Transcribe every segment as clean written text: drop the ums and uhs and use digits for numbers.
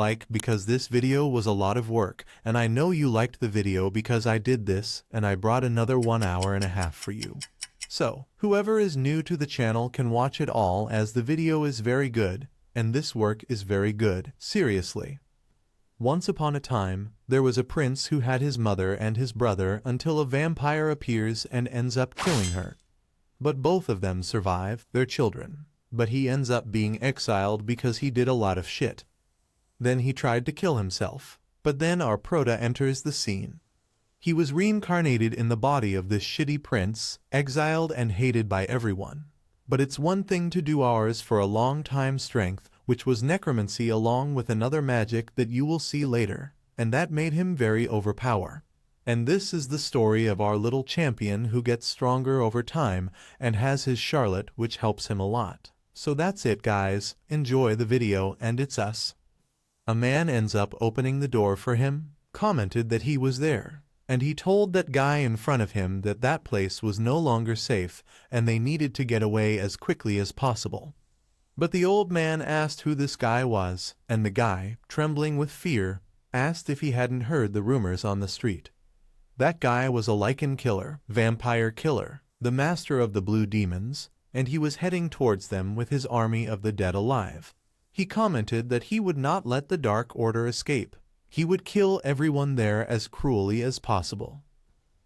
like because this video was a lot of work, and I know you liked the video because I did this and I brought another 1 hour and a half for you. So, whoever is new to the channel can watch it all as the video is very good, and this work is very good, seriously. Once upon a time, there was a prince who had his mother and his brother until a vampire appears and ends up killing her. But both of them survive, their children. But he ends up being exiled because he did a lot of shit. Then he tried to kill himself, but then our prota enters the scene. He was reincarnated in the body of this shitty prince, exiled and hated by everyone. But it's one thing to do ours for a long time strength, which was necromancy along with another magic that you will see later, and that made him very overpower. And this is the story of our little champion who gets stronger over time and has his Charlotte which helps him a lot. So that's it guys, enjoy the video and it's us. A man ends up opening the door for him, commented that he was there, and he told that guy in front of him that that place was no longer safe and they needed to get away as quickly as possible. But the old man asked who this guy was, and the guy, trembling with fear, asked if he hadn't heard the rumors on the street. That guy was a lichen killer, vampire killer, the master of the blue demons, and he was heading towards them with his army of the dead alive. He commented that he would not let the Dark Order escape. He would kill everyone there as cruelly as possible.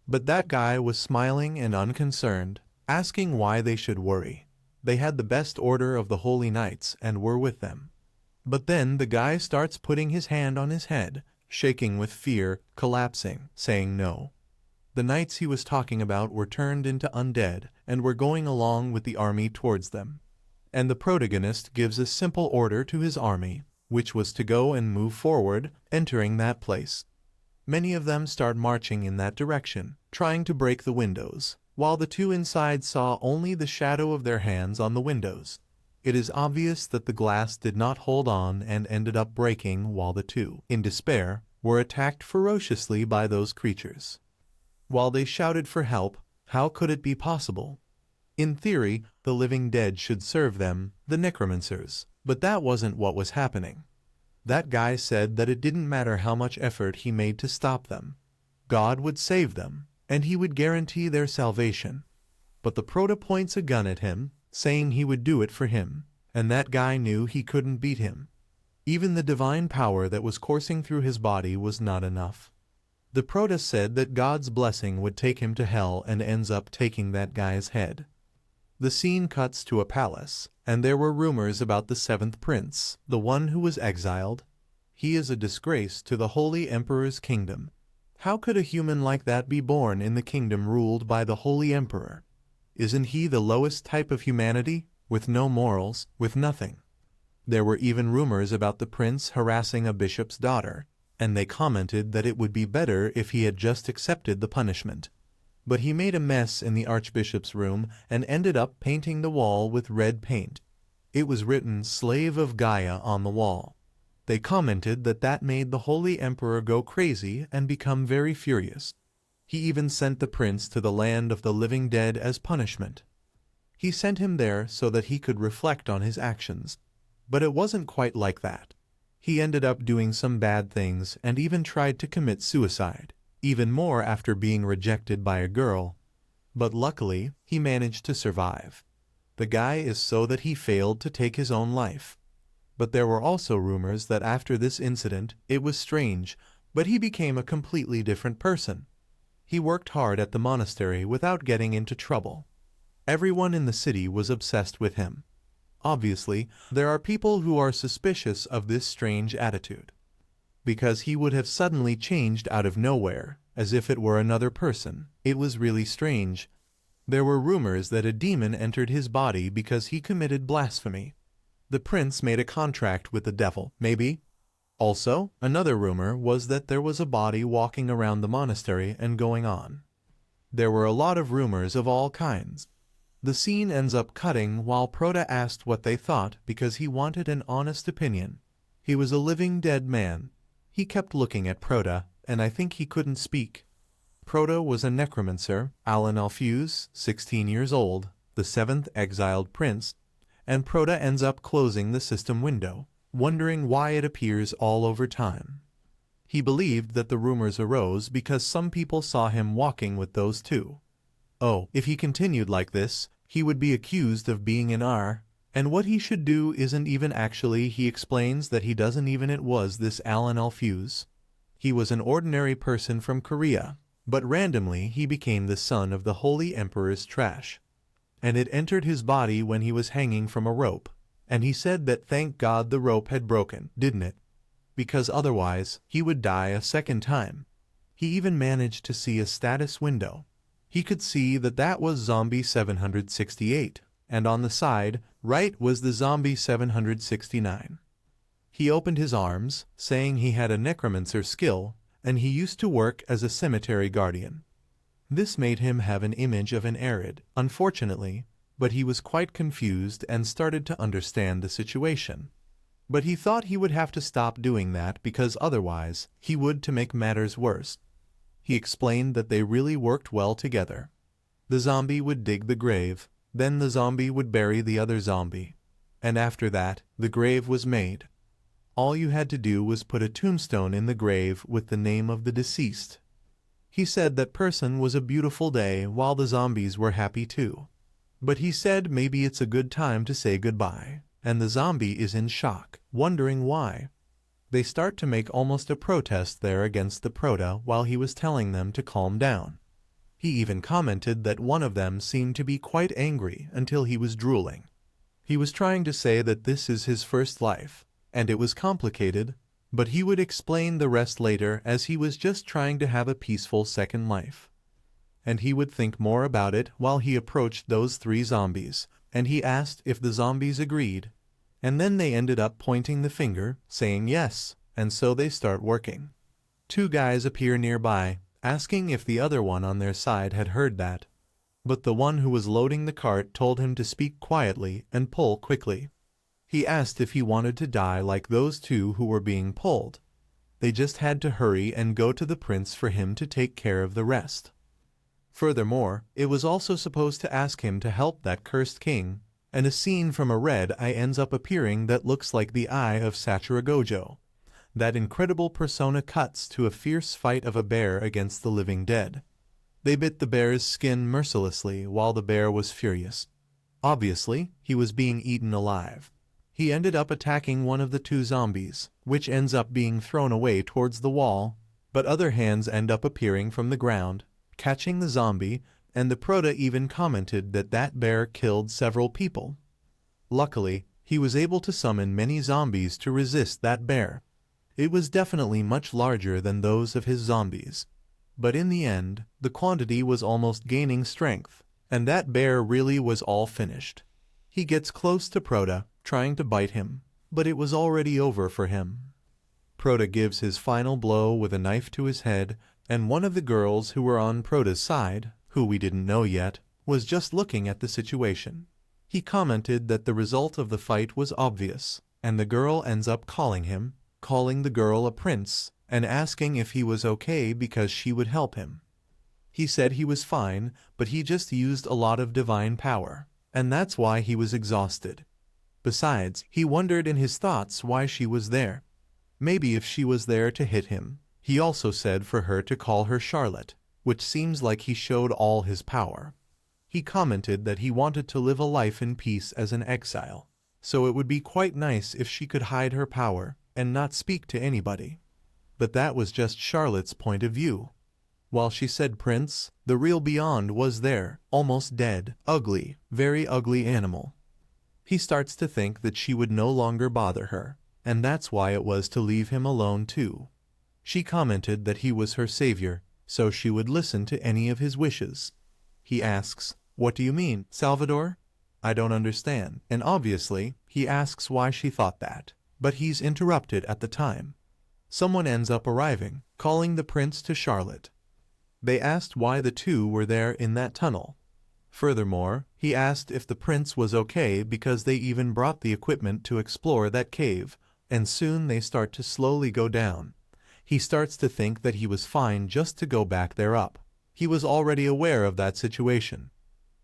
But that guy was smiling and unconcerned, asking why they should worry. They had the best order of the Holy Knights and were with them. But then the guy starts putting his hand on his head, shaking with fear, collapsing, saying no. The knights he was talking about were turned into undead and were going along with the army towards them. And the protagonist gives a simple order to his army, which was to go and move forward, entering that place. Many of them start marching in that direction, trying to break the windows, while the two inside saw only the shadow of their hands on the windows. It is obvious that the glass did not hold on and ended up breaking while the two, in despair, were attacked ferociously by those creatures. While they shouted for help, how could it be possible? In theory, the living dead should serve them, the necromancers, but that wasn't what was happening. That guy said that it didn't matter how much effort he made to stop them. God would save them, and he would guarantee their salvation. But the prota points a gun at him, saying he would do it for him, and that guy knew he couldn't beat him. Even the divine power that was coursing through his body was not enough. The prota said that God's blessing would take him to hell and ends up taking that guy's head. The scene cuts to a palace, and there were rumors about the seventh prince, the one who was exiled. He is a disgrace to the Holy Emperor's kingdom. How could a human like that be born in the kingdom ruled by the Holy Emperor? Isn't he the lowest type of humanity, with no morals, with nothing? There were even rumors about the prince harassing a bishop's daughter, and they commented that it would be better if he had just accepted the punishment. But he made a mess in the archbishop's room and ended up painting the wall with red paint. It was written "Slave of Gaia" on the wall. They commented that that made the Holy Emperor go crazy and become very furious. He even sent the prince to the land of the living dead as punishment. He sent him there so that he could reflect on his actions. But it wasn't quite like that. He ended up doing some bad things and even tried to commit suicide, even more after being rejected by a girl. But luckily, he managed to survive. The guy is so that he failed to take his own life. But there were also rumors that after this incident, it was strange, but he became a completely different person. He worked hard at the monastery without getting into trouble. Everyone in the city was obsessed with him. Obviously, there are people who are suspicious of this strange attitude. Because he would have suddenly changed out of nowhere, as if it were another person. It was really strange. There were rumors that a demon entered his body because he committed blasphemy. The prince made a contract with the devil, maybe. Also, another rumor was that there was a body walking around the monastery and going on. There were a lot of rumors of all kinds. The scene ends up cutting while Prota asked what they thought because he wanted an honest opinion. He was a living dead man. He kept looking at Prota, and I think he couldn't speak. Prota was a necromancer, Alan Alfuse, 16 years old, the seventh exiled prince, and Prota ends up closing the system window, wondering why it appears all over time. He believed that the rumors arose because some people saw him walking with those two. Oh, if he continued like this, he would be accused of being an R, and what he should do isn't even actually. He explains that he doesn't even it was this Alan Alfuse. He was an ordinary person from Korea, but randomly he became the son of the Holy Emperor's trash. And it entered his body when he was hanging from a rope, and he said that thank God the rope had broken, didn't it? Because otherwise, he would die a second time. He even managed to see a status window. He could see that that was Zombie 768, and on the side, right, was the Zombie 769. He opened his arms, saying he had a necromancer skill, and he used to work as a cemetery guardian. This made him have an image of an arid, unfortunately, but he was quite confused and started to understand the situation. But he thought he would have to stop doing that because otherwise, he would to make matters worse. He explained that they really worked well together. The zombie would dig the grave, then the zombie would bury the other zombie. And after that, the grave was made. All you had to do was put a tombstone in the grave with the name of the deceased. He said that person was a beautiful day while the zombies were happy too. But he said maybe it's a good time to say goodbye, and the zombie is in shock, wondering why. They start to make almost a protest there against the Proto while he was telling them to calm down. He even commented that one of them seemed to be quite angry until he was drooling. He was trying to say that this is his first life, and it was complicated, but he would explain the rest later as he was just trying to have a peaceful second life. And he would think more about it while he approached those three zombies, and he asked if the zombies agreed. And then they ended up pointing the finger, saying yes, and so they start working. Two guys appear nearby, asking if the other one on their side had heard that. But the one who was loading the cart told him to speak quietly and pull quickly. He asked if he wanted to die like those two who were being pulled. They just had to hurry and go to the prince for him to take care of the rest. Furthermore, it was also supposed to ask him to help that cursed king, and a scene from a red eye ends up appearing that looks like the eye of Sakura Gojo. That incredible persona cuts to a fierce fight of a bear against the living dead. They bit the bear's skin mercilessly while the bear was furious. Obviously, he was being eaten alive. He ended up attacking one of the two zombies, which ends up being thrown away towards the wall, but other hands end up appearing from the ground, catching the zombie, and the Proto even commented that that bear killed several people. Luckily, he was able to summon many zombies to resist that bear. It was definitely much larger than those of his zombies. But in the end, the quantity was almost gaining strength, and that bear really was all finished. He gets close to Proto, trying to bite him, but it was already over for him. Proto gives his final blow with a knife to his head, and one of the girls who were on Proto's side, who we didn't know yet, was just looking at the situation. He commented that the result of the fight was obvious, and the girl ends up calling the girl a prince, and asking if he was okay because she would help him. He said he was fine, but he just used a lot of divine power, and that's why he was exhausted. Besides, he wondered in his thoughts why she was there. Maybe if she was there to hit him. He also said for her to call her Charlotte, which seems like he showed all his power. He commented that he wanted to live a life in peace as an exile, so it would be quite nice if she could hide her power and not speak to anybody. But that was just Charlotte's point of view. While she said prince, the real Beyond was there, almost dead, ugly, very ugly animal. He starts to think that she would no longer bother her, and that's why it was to leave him alone too. She commented that he was her savior, so she would listen to any of his wishes. He asks, "What do you mean, Salvador? I don't understand," and obviously, he asks why she thought that, but he's interrupted at the time. Someone ends up arriving, calling the prince to Charlotte. They asked why the two were there in that tunnel. Furthermore, he asked if the prince was okay because they even brought the equipment to explore that cave, and soon they start to slowly go down. He starts to think that he was fine just to go back there up. He was already aware of that situation.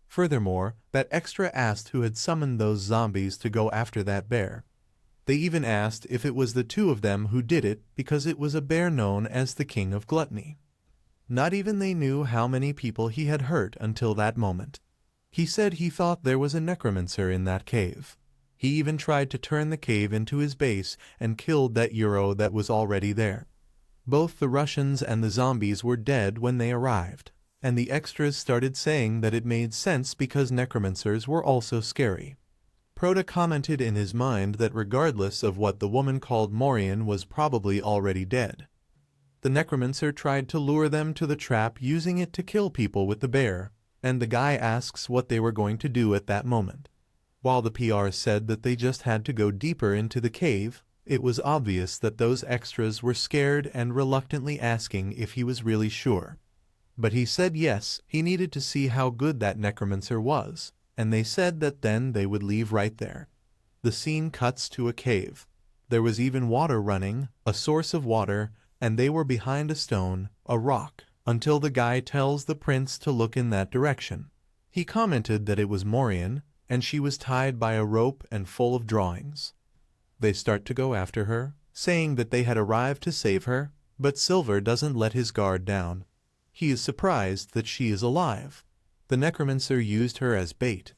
Furthermore, that extra asked who had summoned those zombies to go after that bear. They even asked if it was the two of them who did it because it was a bear known as the King of Gluttony. Not even they knew how many people he had hurt until that moment. He said he thought there was a necromancer in that cave. He even tried to turn the cave into his base and killed that Euro that was already there. Both the Russians and the zombies were dead when they arrived, and the extras started saying that it made sense because necromancers were also scary. Proto commented in his mind that regardless of what the woman called Morian was probably already dead. The necromancer tried to lure them to the trap using it to kill people with the bear, and the guy asks what they were going to do at that moment. While the PR said that they just had to go deeper into the cave, it was obvious that those extras were scared and reluctantly asking if he was really sure. But he said yes, he needed to see how good that necromancer was, and they said that then they would leave right there. The scene cuts to a cave. There was even water running, a source of water, and they were behind a stone, a rock, until the guy tells the prince to look in that direction. He commented that it was Morian, and she was tied by a rope and full of drawings. They start to go after her, saying that they had arrived to save her, but Silver doesn't let his guard down. He is surprised that she is alive. The necromancer used her as bait.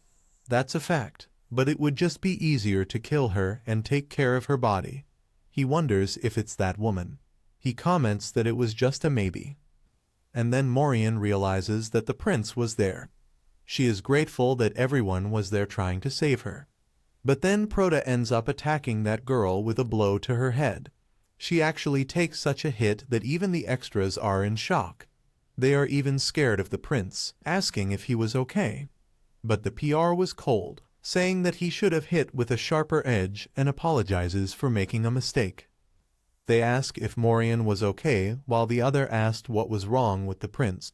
That's a fact, but it would just be easier to kill her and take care of her body. He wonders if it's that woman. He comments that it was just a maybe. And then Morian realizes that the prince was there. She is grateful that everyone was there trying to save her. But then Proto ends up attacking that girl with a blow to her head. She actually takes such a hit that even the extras are in shock. They are even scared of the prince, asking if he was okay. But the PR was cold, saying that he should have hit with a sharper edge and apologizes for making a mistake. They ask if Morian was okay, while the other asked what was wrong with the prince.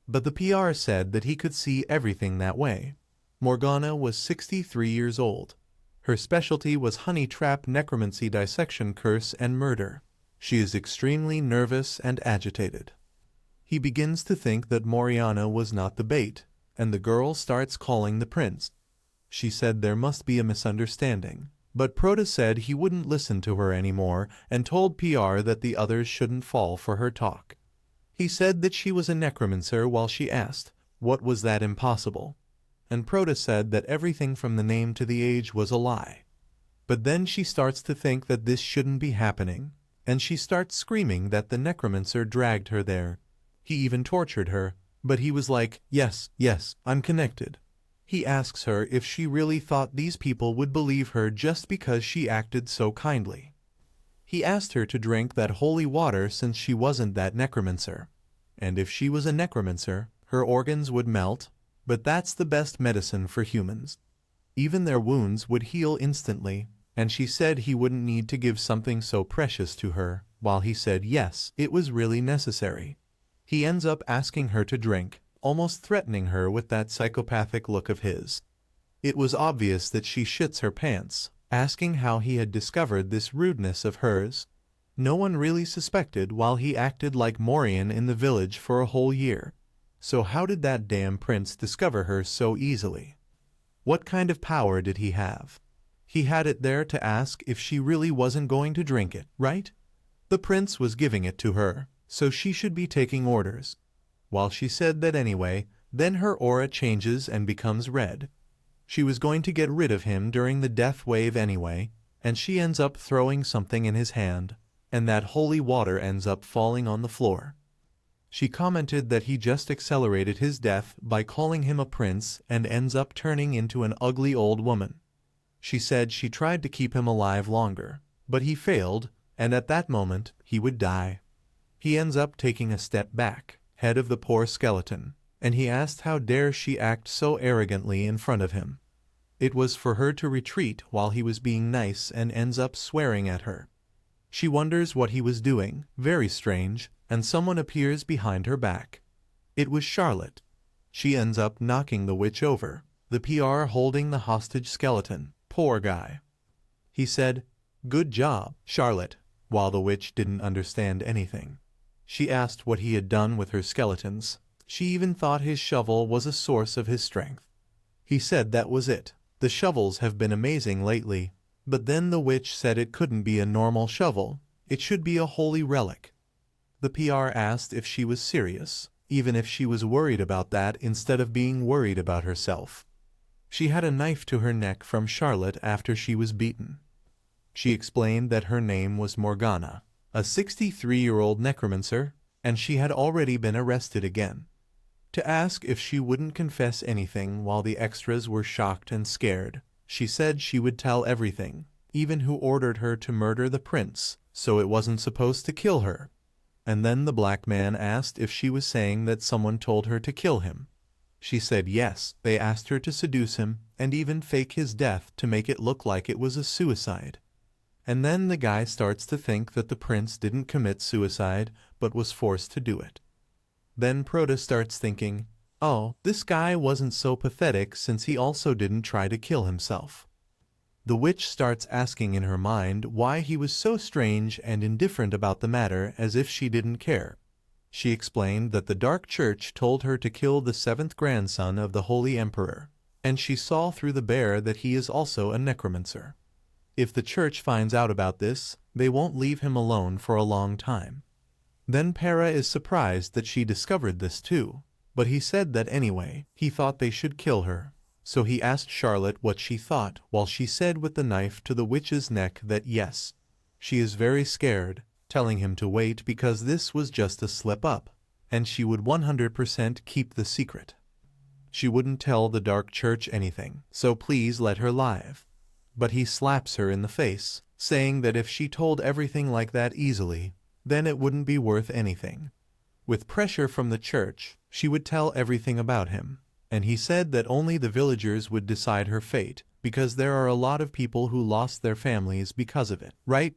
But the PR said that he could see everything that way. Morana was 63 years old. Her specialty was honey trap, necromancy, dissection, curse, and murder. She is extremely nervous and agitated. He begins to think that Morana was not the bait, and the girl starts calling the prince. She said there must be a misunderstanding. But Proto said he wouldn't listen to her anymore and told PR that the others shouldn't fall for her talk. He said that she was a necromancer while she asked, what was that impossible? And Proto said that everything from the name to the age was a lie. But then she starts to think that this shouldn't be happening, and she starts screaming that the necromancer dragged her there. He even tortured her, but he was like, yes, I'm connected. He asks her if she really thought these people would believe her just because she acted so kindly. He asked her to drink that holy water since she wasn't that necromancer. And if she was a necromancer, her organs would melt, but that's the best medicine for humans. Even their wounds would heal instantly, and she said he wouldn't need to give something so precious to her, while he said yes, it was really necessary. He ends up asking her to drink, almost threatening her with that psychopathic look of his. It was obvious that she shits her pants, asking how he had discovered this rudeness of hers. No one really suspected while he acted like Morian in the village for a whole year. So how did that damn prince discover her so easily? What kind of power did he have? He had it there to ask if she really wasn't going to drink it, right? The prince was giving it to her, so she should be taking orders. While she said that anyway, then her aura changes and becomes red. She was going to get rid of him during the death wave anyway, and she ends up throwing something in his hand, and that holy water ends up falling on the floor. She commented that he just accelerated his death by calling him a prince and ends up turning into an ugly old woman. She said she tried to keep him alive longer, but he failed, and at that moment, he would die. He ends up taking a step back, head of the poor skeleton, and he asked how dare she act so arrogantly in front of him. It was for her to retreat while he was being nice and ends up swearing at her. She wonders what he was doing, very strange, and someone appears behind her back. It was Charlotte. She ends up knocking the witch over, the PR holding the hostage skeleton. Poor guy. He said, "Good job, Charlotte," while the witch didn't understand anything. She asked what he had done with her skeletons. She even thought his shovel was a source of his strength. He said that was it. The shovels have been amazing lately. But then the witch said it couldn't be a normal shovel, it should be a holy relic. The PR asked if she was serious, even if she was worried about that instead of being worried about herself. She had a knife to her neck from Charlotte after she was beaten. She explained that her name was Morana, a 63-year-old necromancer, and she had already been arrested again. To ask if she wouldn't confess anything while the extras were shocked and scared, she said she would tell everything, even who ordered her to murder the prince, so it wasn't supposed to kill her. And then the black man asked if she was saying that someone told her to kill him. She said yes, they asked her to seduce him and even fake his death to make it look like it was a suicide. And then the guy starts to think that the prince didn't commit suicide but was forced to do it. Then Proto starts thinking, oh, this guy wasn't so pathetic since he also didn't try to kill himself. The witch starts asking in her mind why he was so strange and indifferent about the matter, as if she didn't care. She explained that the Dark Church told her to kill the 7th grandson of the Holy Emperor, and she saw through the bear that he is also a necromancer. If the church finds out about this, they won't leave him alone for a long time. Then Para is surprised that she discovered this too, but he said that anyway, he thought they should kill her. So he asked Charlotte what she thought, while she said with the knife to the witch's neck that yes, she is very scared, telling him to wait because this was just a slip-up, and she would 100% keep the secret. She wouldn't tell the Dark Church anything, so please let her live. But he slaps her in the face, saying that if she told everything like that easily, then it wouldn't be worth anything. With pressure from the church, she would tell everything about him. And he said that only the villagers would decide her fate, because there are a lot of people who lost their families because of it, right?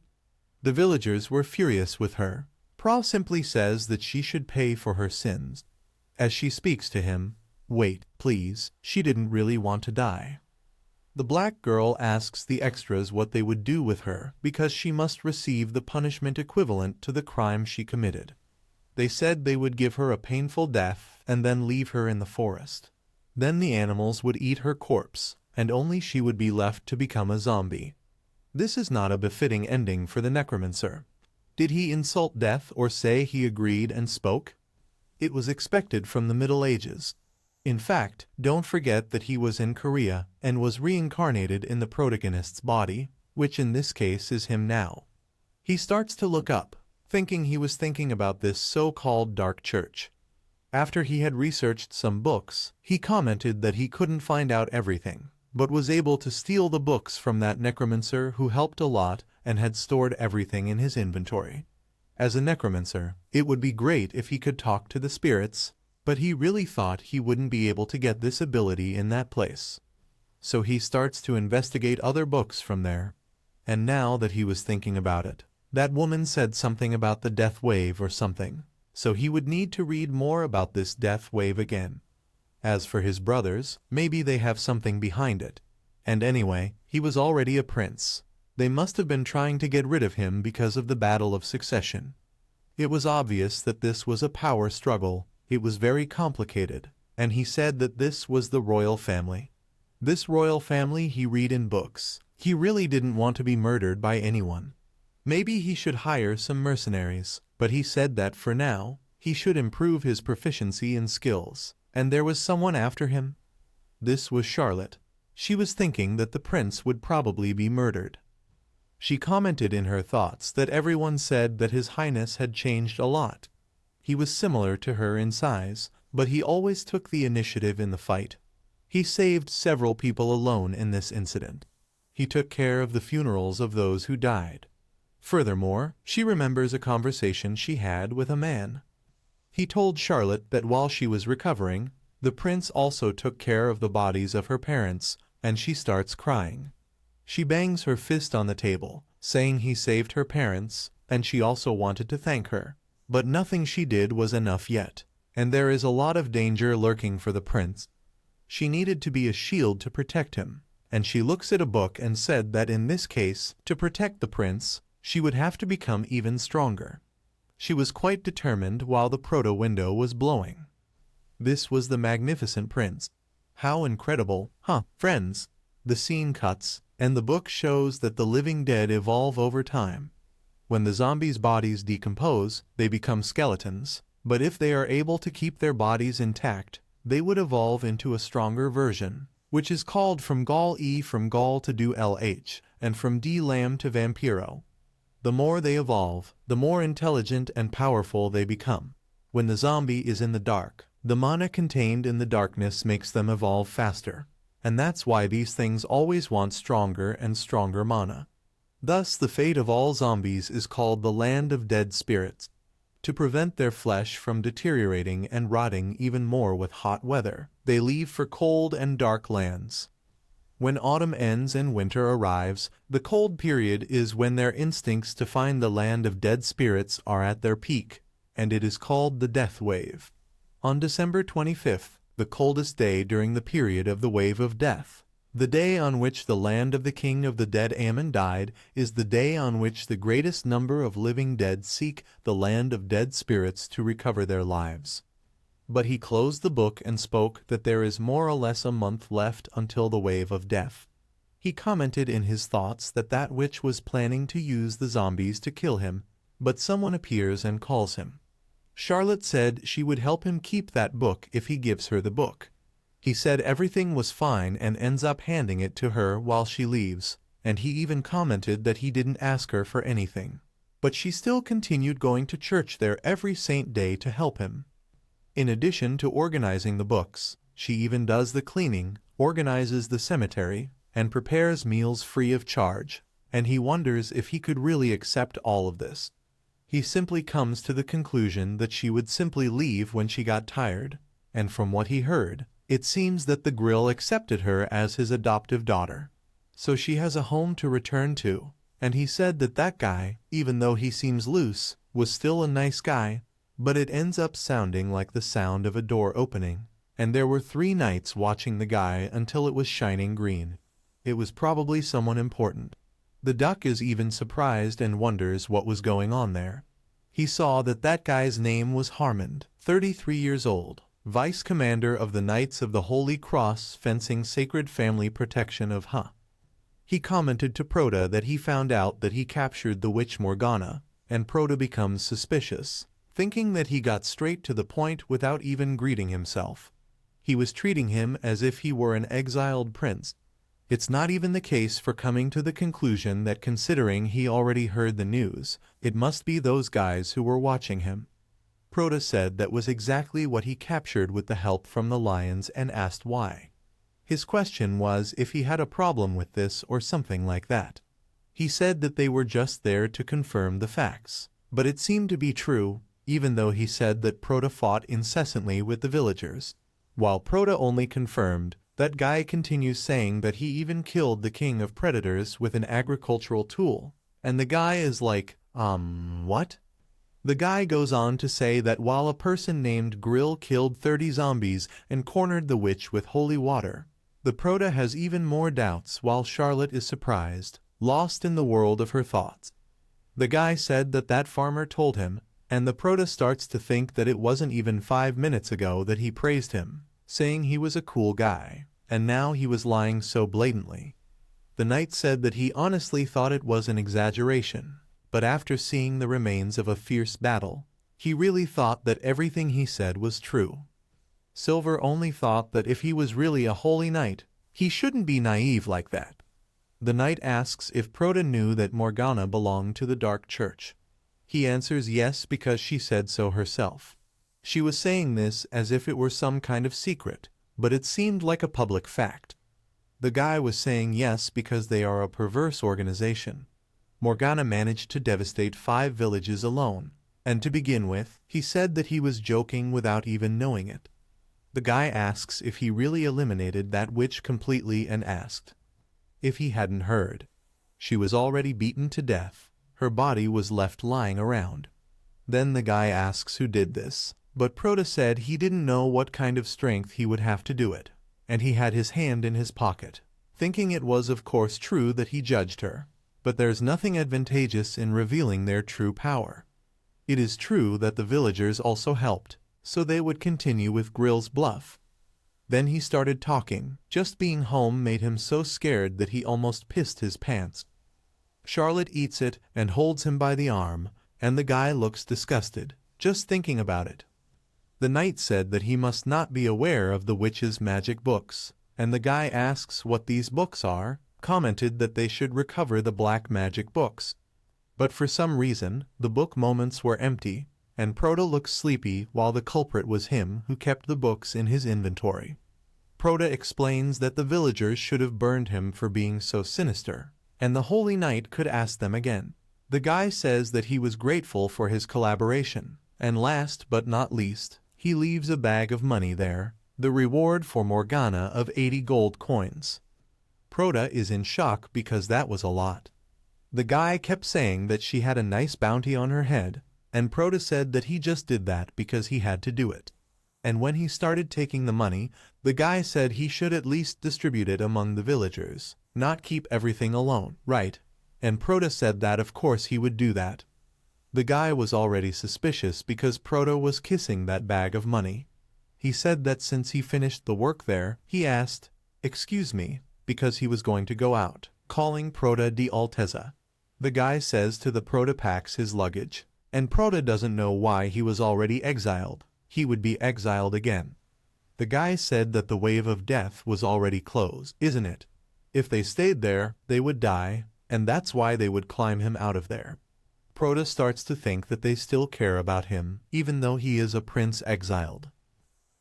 The villagers were furious with her. Pra simply says that she should pay for her sins. As she speaks to him, wait, please, she didn't really want to die. The black girl asks the extras what they would do with her because she must receive the punishment equivalent to the crime she committed. They said they would give her a painful death and then leave her in the forest. Then the animals would eat her corpse, and only she would be left to become a zombie. This is not a befitting ending for the necromancer. Did he insult death or say he agreed and spoke? It was expected from the Middle Ages. In fact, don't forget that he was in Korea and was reincarnated in the protagonist's body, which in this case is him now. He starts to look up, thinking he was thinking about this so-called Dark Church. After he had researched some books, he commented that he couldn't find out everything, but was able to steal the books from that necromancer who helped a lot and had stored everything in his inventory. As a necromancer, it would be great if he could talk to the spirits, but he really thought he wouldn't be able to get this ability in that place. So he starts to investigate other books from there. And now that he was thinking about it, that woman said something about the death wave or something. So he would need to read more about this death wave again. As for his brothers, maybe they have something behind it. And anyway, he was already a prince. They must have been trying to get rid of him because of the battle of succession. It was obvious that this was a power struggle. It was very complicated, and he said that this was the royal family. This royal family he read in books. He really didn't want to be murdered by anyone. Maybe he should hire some mercenaries. But he said that for now, he should improve his proficiency and skills, and there was someone after him. This was Charlotte. She was thinking that the prince would probably be murdered. She commented in her thoughts that everyone said that His Highness had changed a lot. He was similar to her in size, but he always took the initiative in the fight. He saved several people alone in this incident. He took care of the funerals of those who died. Furthermore, she remembers a conversation she had with a man. He told Charlotte that while she was recovering, the prince also took care of the bodies of her parents, and she starts crying. She bangs her fist on the table, saying he saved her parents, and she also wanted to thank her. But nothing she did was enough yet, and there is a lot of danger lurking for the prince. She needed to be a shield to protect him, and she looks at a book and said that in this case, to protect the prince, she would have to become even stronger. She was quite determined while the proto-window was blowing. This was the magnificent prince. How incredible, huh, friends? The scene cuts, And the book shows that the living dead evolve over time. When the zombies' bodies decompose, they become skeletons, but if they are able to keep their bodies intact, they would evolve into a stronger version, which is called from Gaul E from Gaul to do LH, and from D Lamb to Vampiro. The more they evolve, the more intelligent and powerful they become. When the zombie is in the dark, the mana contained in the darkness makes them evolve faster. And that's why these things always want stronger and stronger mana. Thus the fate of all zombies is called the land of dead spirits. To prevent their flesh from deteriorating and rotting even more with hot weather, they leave for cold and dark lands. When autumn ends and winter arrives, the cold period is when their instincts to find the land of dead spirits are at their peak, and it is called the death wave. On December 25th, the coldest day during the period of the wave of death, the day on which the land of the king of the dead Ammon died, is the day on which the greatest number of living dead seek the land of dead spirits to recover their lives. But he closed the book and spoke that there is more or less a month left until the wave of death. He commented in his thoughts that witch was planning to use the zombies to kill him, but someone appears and calls him. Charlotte said she would help him keep that book if he gives her the book. He said everything was fine and ends up handing it to her while she leaves, and he even commented that he didn't ask her for anything. But she still continued going to church there every saint day to help him. In addition to organizing the books, she even does the cleaning, organizes the cemetery, and prepares meals free of charge, and he wonders if he could really accept all of this. He simply comes to the conclusion that she would simply leave when she got tired, and from what he heard, it seems that the Grill accepted her as his adoptive daughter. So she has a home to return to, and he said that guy, even though he seems loose, was still a nice guy, but it ends up sounding like the sound of a door opening, and there were 3 knights watching the guy until it was shining green. It was probably someone important. The duck is even surprised and wonders what was going on there. He saw that guy's name was Harmond, 33 years old, vice commander of the Knights of the Holy Cross fencing Sacred Family Protection of Ha. He commented to Proda that he found out that he captured the witch Morgana, and Proda becomes suspicious, thinking that he got straight to the point without even greeting himself. He was treating him as if he were an exiled prince. It's not even the case for coming to the conclusion that considering he already heard the news, it must be those guys who were watching him. Proda said that was exactly what he captured with the help from the lions and asked why. His question was if he had a problem with this or something like that. He said that they were just there to confirm the facts, but it seemed to be true, even though he said that Proda fought incessantly with the villagers. While Proda only confirmed, that guy continues saying that he even killed the king of predators with an agricultural tool, and the guy is like, what? The guy goes on to say that while a person named Grill killed 30 zombies and cornered the witch with holy water, the Proda has even more doubts while Charlotte is surprised, lost in the world of her thoughts. The guy said that farmer told him, and the Proda starts to think that it wasn't even 5 minutes ago that he praised him, saying he was a cool guy, and now he was lying so blatantly. The knight said that he honestly thought it was an exaggeration, but after seeing the remains of a fierce battle, he really thought that everything he said was true. Silver only thought that if he was really a holy knight, he shouldn't be naive like that. The knight asks if Proda knew that Morgana belonged to the Dark Church. He answers yes because she said so herself. She was saying this as if it were some kind of secret, but it seemed like a public fact. The guy was saying yes because they are a perverse organization. Morgana managed to devastate 5 villages alone, and to begin with, he said that he was joking without even knowing it. The guy asks if he really eliminated that witch completely and asked if he hadn't heard. She was already beaten to death. Her body was left lying around. Then the guy asks who did this, but Proda said he didn't know what kind of strength he would have to do it, and he had his hand in his pocket, thinking it was of course true that he judged her. But there's nothing advantageous in revealing their true power. It is true that the villagers also helped, so they would continue with Grill's bluff. Then he started talking. Just being home made him so scared that he almost pissed his pants. Charlotte eats it and holds him by the arm, and the guy looks disgusted, just thinking about it. The knight said that he must not be aware of the witch's magic books, and the guy asks what these books are, commented that they should recover the black magic books. But for some reason, the book moments were empty, and Proto looked sleepy while the culprit was him who kept the books in his inventory. Proto explains that the villagers should have burned him for being so sinister, and the Holy Knight could ask them again. The guy says that he was grateful for his collaboration, and last but not least, he leaves a bag of money there, the reward for Morgana of 80 gold coins. Proto is in shock because that was a lot. The guy kept saying that she had a nice bounty on her head, and Proto said that he just did that because he had to do it. And when he started taking the money, the guy said he should at least distribute it among the villagers, not keep everything alone, right? And Proto said that of course he would do that. The guy was already suspicious because Proto was kissing that bag of money. He said that since he finished the work there, he asked, "Excuse me," because he was going to go out, calling Proto di Altezza. The guy says to the Proto packs his luggage, and Proto doesn't know why he was already exiled. He would be exiled again. The guy said that the wave of death was already closed, isn't it? If they stayed there, they would die, and that's why they would climb him out of there. Proto starts to think that they still care about him, even though he is a prince exiled.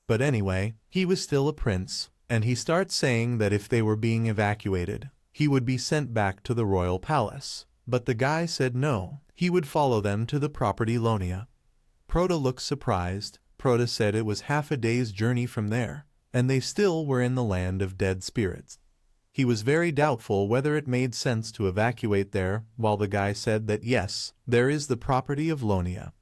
But anyway, he was still a prince, and he starts saying that if they were being evacuated, he would be sent back to the royal palace. But the guy said no, he would follow them to the property Lonia. Proto looked surprised. Proto said it was half a day's journey from there, and they still were in the land of dead spirits. He was very doubtful whether it made sense to evacuate there, while the guy said that yes, there is the property of Lonia.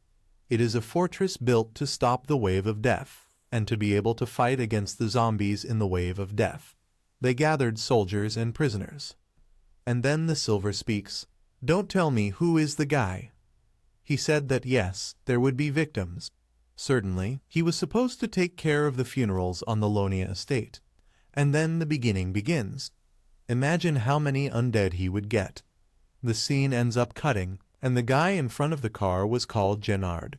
It is a fortress built to stop the wave of death, and to be able to fight against the zombies in the wave of death. They gathered soldiers and prisoners. And then the Silver speaks. Don't tell me who is the guy. He said that yes, there would be victims. Certainly, he was supposed to take care of the funerals on the Lonia estate. And then the beginning begins. Imagine how many undead he would get. The scene ends up cutting, and the guy in front of the car was called Gennard.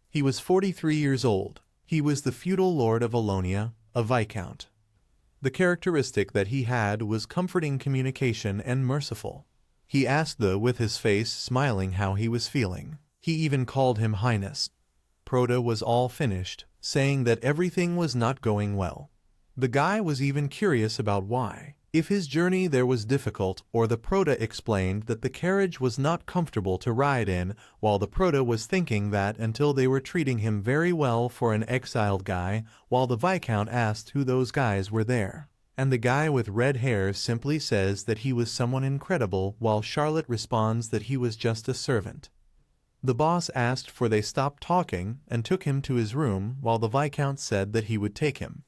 He was 43 years old. He was the feudal lord of Lonia, a viscount. The characteristic that he had was comforting communication and merciful. He asked with his face smiling how he was feeling. He even called him Highness. Proto was all finished, saying that everything was not going well. The guy was even curious about why. If his journey there was difficult, or the Proto explained that the carriage was not comfortable to ride in, while the Proto was thinking that until they were treating him very well for an exiled guy, while the Viscount asked who those guys were there. And the guy with red hair simply says that he was someone incredible, while Charlotte responds that he was just a servant. The boss asked for they stopped talking and took him to his room, while the Viscount said that he would take him.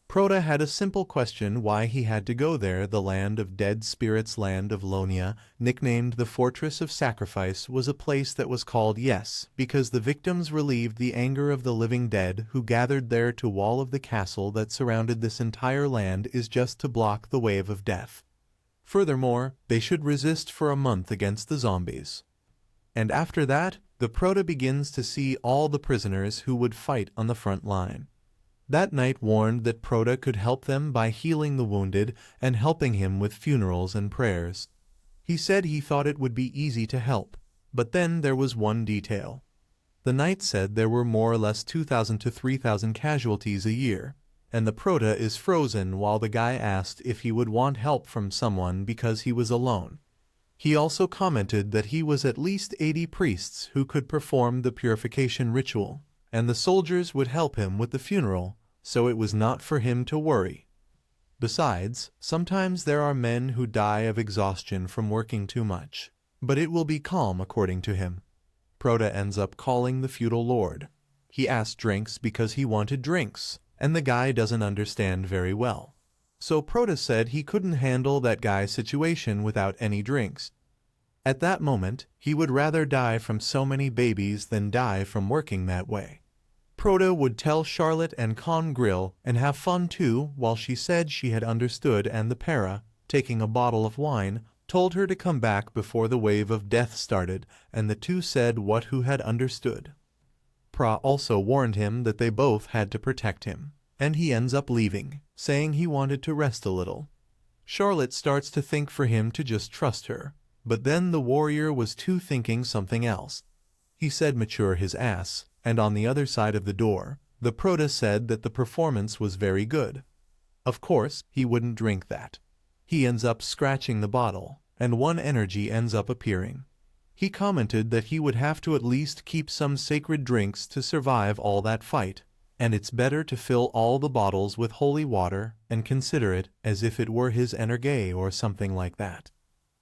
Proto had a simple question why he had to go there. The land of dead spirits, land of Lonia, nicknamed the Fortress of Sacrifice, was a place that was called yes, because the victims relieved the anger of the living dead who gathered there. To wall of the castle that surrounded this entire land is just to block the wave of death. Furthermore, they should resist for a month against the zombies. And after that, the Proto begins to see all the prisoners who would fight on the front line. That knight warned that Proto could help them by healing the wounded and helping him with funerals and prayers. He said he thought it would be easy to help, but then there was one detail. The knight said there were more or less 2,000 to 3,000 casualties a year, and the Proto is frozen while the guy asked if he would want help from someone because he was alone. He also commented that he was at least 80 priests who could perform the purification ritual, and the soldiers would help him with the funeral, so it was not for him to worry. Besides, sometimes there are men who die of exhaustion from working too much, but it will be calm according to him. Proto ends up calling the feudal lord. He asked drinks because he wanted drinks, and the guy doesn't understand very well. So Proto said he couldn't handle that guy's situation without any drinks. At that moment, he would rather die from so many babies than die from working that way. Proda would tell Charlotte and con grill and have fun too, while she said she had understood, and the para, taking a bottle of wine, told her to come back before the wave of death started, and the two said what who had understood. Pra also warned him that they both had to protect him, and he ends up leaving, saying he wanted to rest a little. Charlotte starts to think for him to just trust her, but then the warrior was too thinking something else. He said mature his ass, and on the other side of the door, the Proda said that the performance was very good. Of course, he wouldn't drink that. He ends up scratching the bottle, and one energy ends up appearing. He commented that he would have to at least keep some sacred drinks to survive all that fight, and it's better to fill all the bottles with holy water and consider it as if it were his energy or something like that.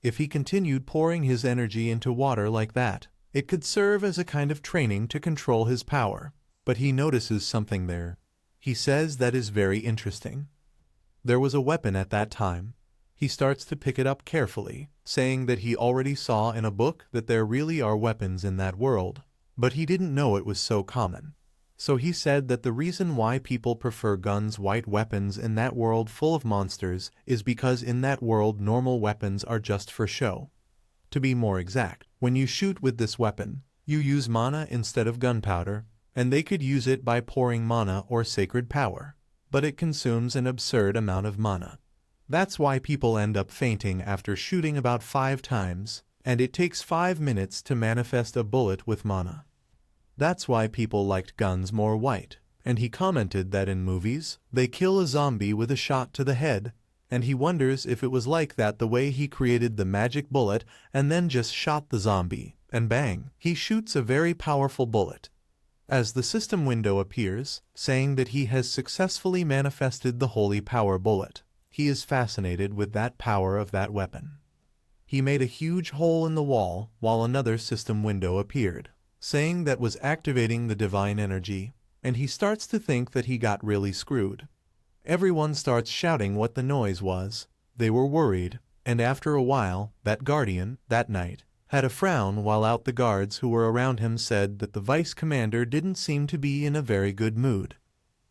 If he continued pouring his energy into water like that, it could serve as a kind of training to control his power, but he notices something there. He says that is very interesting. There was a weapon at that time. He starts to pick it up carefully, saying that he already saw in a book that there really are weapons in that world, but he didn't know it was so common. So he said that the reason why people prefer guns, white weapons in that world full of monsters, is because in that world normal weapons are just for show. To be more exact, when you shoot with this weapon, you use mana instead of gunpowder, and they could use it by pouring mana or sacred power, but it consumes an absurd amount of mana. That's why people end up fainting after shooting about 5 times, and it takes 5 minutes to manifest a bullet with mana. That's why people liked guns more white, and he commented that in movies, they kill a zombie with a shot to the head, and he wonders if it was like that the way he created the magic bullet and then just shot the zombie, and bang, he shoots a very powerful bullet. As the system window appears, saying that he has successfully manifested the holy power bullet, he is fascinated with that power of that weapon. He made a huge hole in the wall while another system window appeared, saying that was activating the divine energy, and he starts to think that he got really screwed. Everyone starts shouting what the noise was. They were worried, and after a while, that guardian, that night, had a frown while out the guards who were around him said that the vice commander didn't seem to be in a very good mood.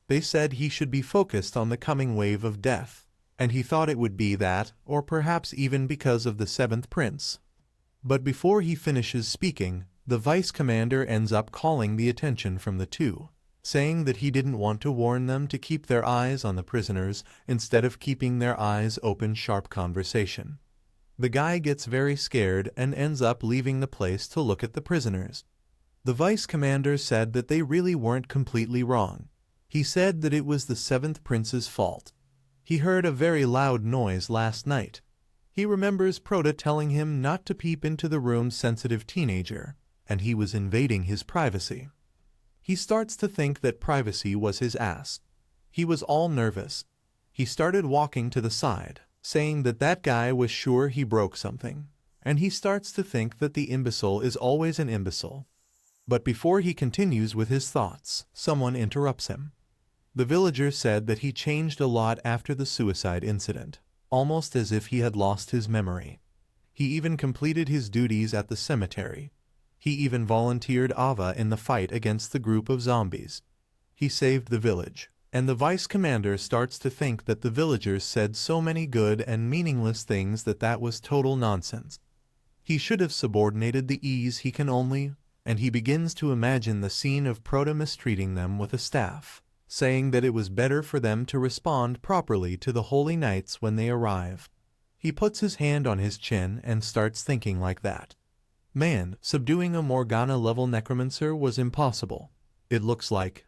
They said he should be focused on the coming wave of death, and he thought it would be that, or perhaps even because of the 7th prince. But before he finishes speaking, the vice commander ends up calling the attention from the two, saying that he didn't want to warn them to keep their eyes on the prisoners instead of keeping their eyes open. Sharp conversation. The guy gets very scared and ends up leaving the place to look at the prisoners. The vice commander said that they really weren't completely wrong. He said that it was the 7th prince's fault. He heard a very loud noise last night. He remembers Proda telling him not to peep into the room's sensitive teenager, and he was invading his privacy. He starts to think that privacy was his ass. He was all nervous. He started walking to the side, saying that that guy was sure he broke something, and he starts to think that the imbecile is always an imbecile. But before he continues with his thoughts, someone interrupts him. The villager said that he changed a lot after the suicide incident, almost as if he had lost his memory. He even completed his duties at the cemetery. He even volunteered Ava in the fight against the group of zombies. He saved the village, and the vice commander starts to think that the villagers said so many good and meaningless things that that was total nonsense. He should have subordinated the ease he can only, and he begins to imagine the scene of Proda mistreating them with a staff, saying that it was better for them to respond properly to the holy knights when they arrive. He puts his hand on his chin and starts thinking like that. Man, subduing a Morgana-level necromancer was impossible. It looks like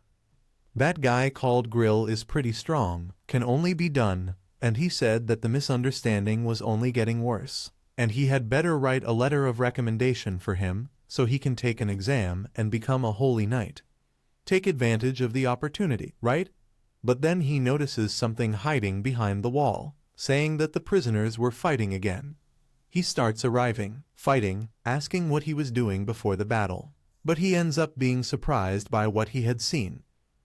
that guy called Grill is pretty strong, can only be done, and he said that the misunderstanding was only getting worse, and he had better write a letter of recommendation for him so he can take an exam and become a holy knight. Take advantage of the opportunity, right? But then he notices something hiding behind the wall, saying that the prisoners were fighting again. He starts arriving, fighting, asking what he was doing before the battle. But he ends up being surprised by what he had seen.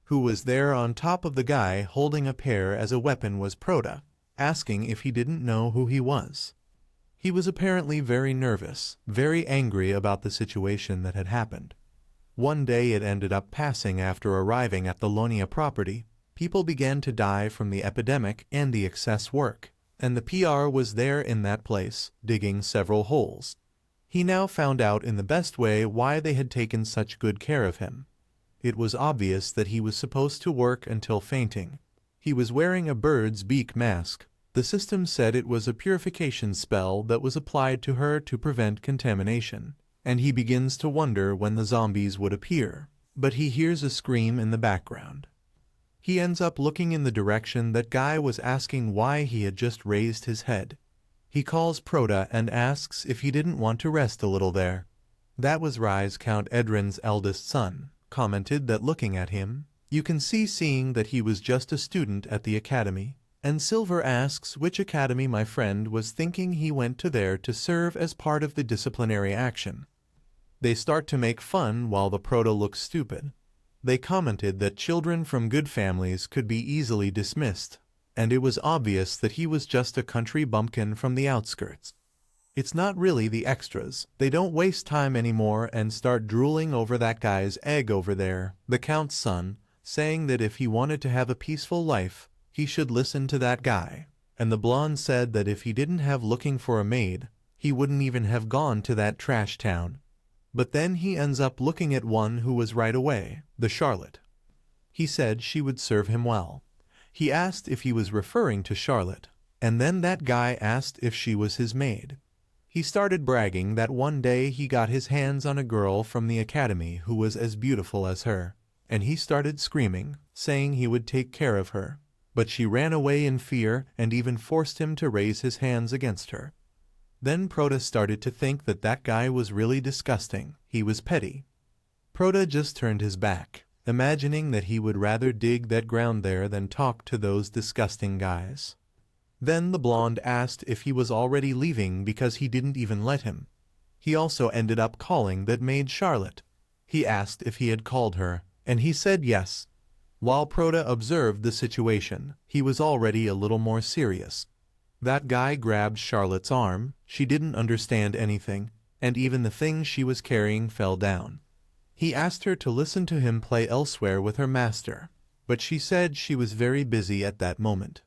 Who was there on top of the guy holding a pear as a weapon was Proda, asking if he didn't know who he was. He was apparently very nervous, very angry about the situation that had happened. One day it ended up passing after arriving at the Lonia property. People began to die from the epidemic and the excess work, and the PR was there in that place, digging several holes. He now found out in the best way why they had taken such good care of him. It was obvious that he was supposed to work until fainting. He was wearing a bird's beak mask. The system said it was a purification spell that was applied to her to prevent contamination, and he begins to wonder when the zombies would appear, but he hears a scream in the background. He ends up looking in the direction that guy was asking why he had just raised his head. He calls Proda and asks if he didn't want to rest a little there. That was Rise Count Edrin's eldest son, commented that looking at him, you can seeing that he was just a student at the academy. And Silver asks which academy my friend was thinking he went to there to serve as part of the disciplinary action. They start to make fun while the Proto looks stupid. They commented that children from good families could be easily dismissed, and it was obvious that he was just a country bumpkin from the outskirts. It's not really the extras. They don't waste time anymore and start drooling over that guy's egg over there, the Count's son, saying that if he wanted to have a peaceful life, he should listen to that guy. And the blonde said that if he didn't have looking for a maid, he wouldn't even have gone to that trash town. But then he ends up looking at one who was right away, the Charlotte. He said she would serve him well. He asked if he was referring to Charlotte, and then that guy asked if she was his maid. He started bragging that one day he got his hands on a girl from the academy who was as beautiful as her, and he started screaming, saying he would take care of her. But she ran away in fear and even forced him to raise his hands against her. Then Proda started to think that that guy was really disgusting. He was petty. Proda just turned his back, imagining that he would rather dig that ground there than talk to those disgusting guys. Then the blonde asked if he was already leaving because he didn't even let him. He also ended up calling that maid Charlotte. He asked if he had called her, and he said yes. While Proda observed the situation, he was already a little more serious. That guy grabbed Charlotte's arm, she didn't understand anything, and even the thing she was carrying fell down. He asked her to listen to him play elsewhere with her master, but she said she was very busy at that moment.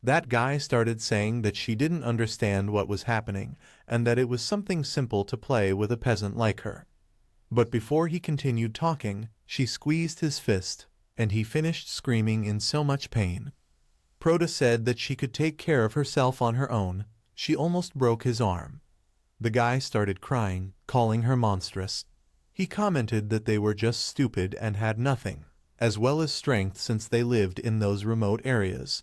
That guy started saying that she didn't understand what was happening, and that it was something simple to play with a peasant like her. But before he continued talking, she squeezed his fist, and he finished screaming in so much pain. Proda said that she could take care of herself on her own. She almost broke his arm. The guy started crying, calling her monstrous. He commented that they were just stupid and had nothing, as well as strength since they lived in those remote areas.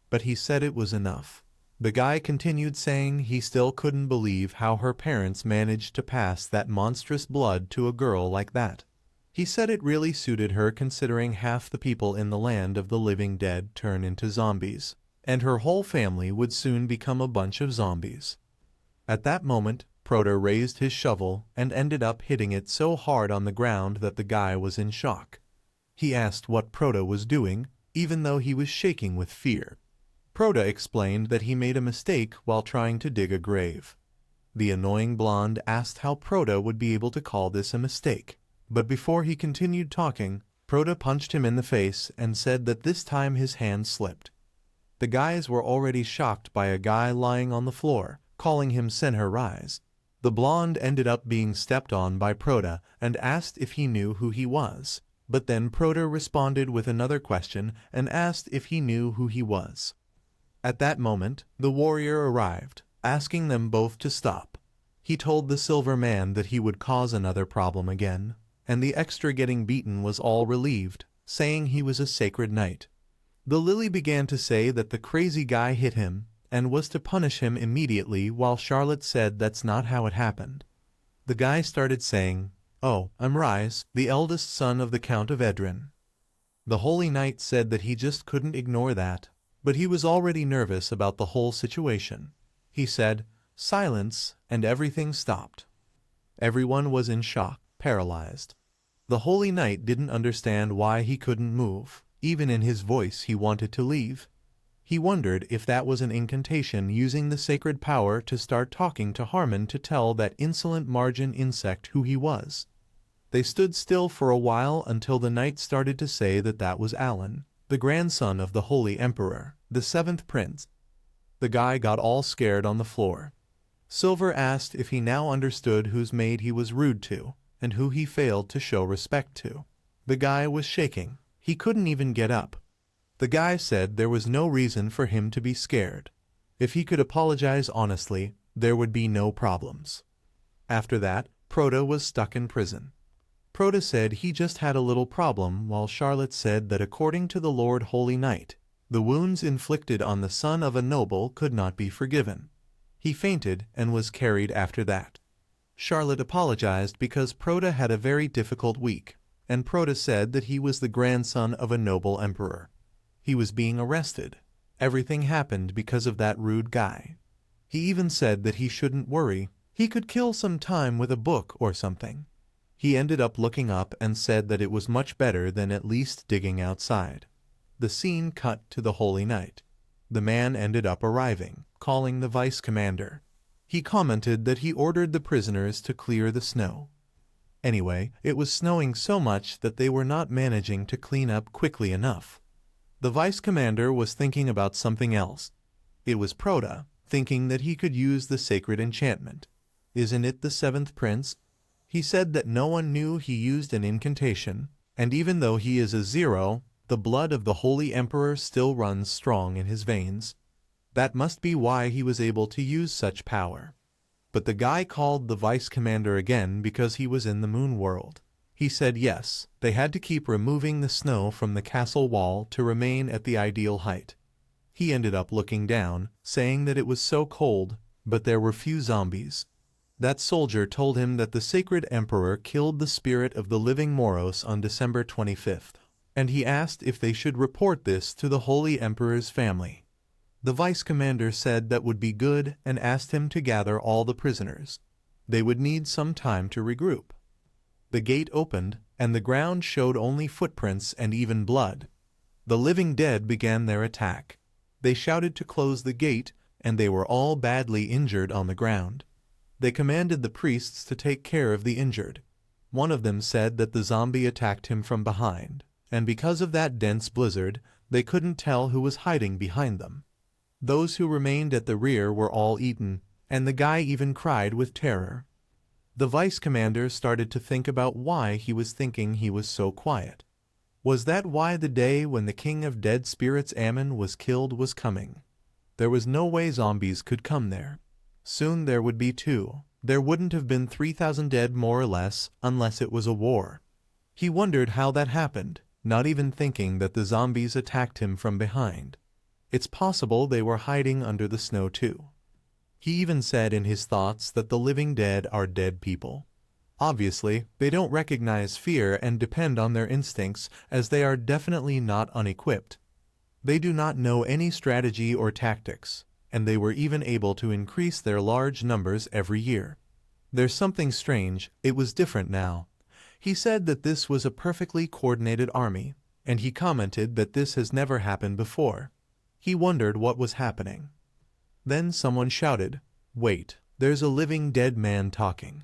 But he said it was enough. The guy continued saying he still couldn't believe how her parents managed to pass that monstrous blood to a girl like that. He said it really suited her considering half the people in the land of the living dead turn into zombies, and her whole family would soon become a bunch of zombies. At that moment, Proda raised his shovel and ended up hitting it so hard on the ground that the guy was in shock. He asked what Proda was doing, even though he was shaking with fear. Proda explained that he made a mistake while trying to dig a grave. The annoying blonde asked how Proda would be able to call this a mistake. But before he continued talking, Proda punched him in the face and said that this time his hand slipped. The guys were already shocked by a guy lying on the floor, calling him Senhor Rise. The blonde ended up being stepped on by Proda and asked if he knew who he was. But then Proda responded with another question and asked if he knew who he was. At that moment, the warrior arrived, asking them both to stop. He told the silver man that he would cause another problem again, and the extra getting beaten was all relieved, saying he was a sacred knight. The lily began to say that the crazy guy hit him, and was to punish him immediately, while Charlotte said that's not how it happened. The guy started saying, "Oh, I'm Rise, the eldest son of the Count of Edrin." The holy knight said that he just couldn't ignore that, but he was already nervous about the whole situation. He said, "Silence," and everything stopped. Everyone was in shock, paralyzed. The holy knight didn't understand why he couldn't move. Even in his voice he wanted to leave. He wondered if that was an incantation using the sacred power to start talking to Harmon to tell that insolent margin insect who he was. They stood still for a while until the knight started to say that that was Alan, the grandson of the Holy Emperor, the seventh prince. The guy got all scared on the floor. Silver asked if he now understood whose maid he was rude to, and who he failed to show respect to. The guy was shaking. He couldn't even get up. The guy said there was no reason for him to be scared. If he could apologize honestly, there would be no problems. After that, Proda was stuck in prison. Proda said he just had a little problem, while Charlotte said that according to the Lord Holy Knight, the wounds inflicted on the son of a noble could not be forgiven. He fainted and was carried after that. Charlotte apologized because Proda had a very difficult week, and Proda said that he was the grandson of a noble emperor. He was being arrested. Everything happened because of that rude guy. He even said that he shouldn't worry. He could kill some time with a book or something. He ended up looking up and said that it was much better than at least digging outside. The scene cut to the Holy Knight. The man ended up arriving, calling the vice commander. He commented that he ordered the prisoners to clear the snow. Anyway, it was snowing so much that they were not managing to clean up quickly enough. The vice commander was thinking about something else. It was Proda, thinking that he could use the sacred enchantment. Isn't it the seventh prince? He said that no one knew he used an incantation, and even though he is a zero, the blood of the Holy Emperor still runs strong in his veins. That must be why he was able to use such power. But the guy called the vice commander again because he was in the moon world. He said yes, they had to keep removing the snow from the castle wall to remain at the ideal height. He ended up looking down, saying that it was so cold, but there were few zombies. That soldier told him that the sacred emperor killed the spirit of the living Moros on December 25th, and he asked if they should report this to the Holy Emperor's family. The vice commander said that would be good and asked him to gather all the prisoners. They would need some time to regroup. The gate opened, and the ground showed only footprints and even blood. The living dead began their attack. They shouted to close the gate, and they were all badly injured on the ground. They commanded the priests to take care of the injured. One of them said that the zombie attacked him from behind, and because of that dense blizzard, they couldn't tell who was hiding behind them. Those who remained at the rear were all eaten, and the guy even cried with terror. The vice commander started to think about why he was thinking he was so quiet. Was that why the day when the king of dead spirits Ammon was killed was coming? There was no way zombies could come there. Soon there would be two. There wouldn't have been 3,000 dead more or less unless it was a war. He wondered how that happened, not even thinking that the zombies attacked him from behind. It's possible they were hiding under the snow too. He even said in his thoughts that the living dead are dead people. Obviously, they don't recognize fear and depend on their instincts, as they are definitely not unequipped. They do not know any strategy or tactics, and they were even able to increase their large numbers every year. There's something strange. It was different now. He said that this was a perfectly coordinated army, and he commented that this has never happened before. He wondered what was happening. Then someone shouted, "Wait, there's a living dead man talking."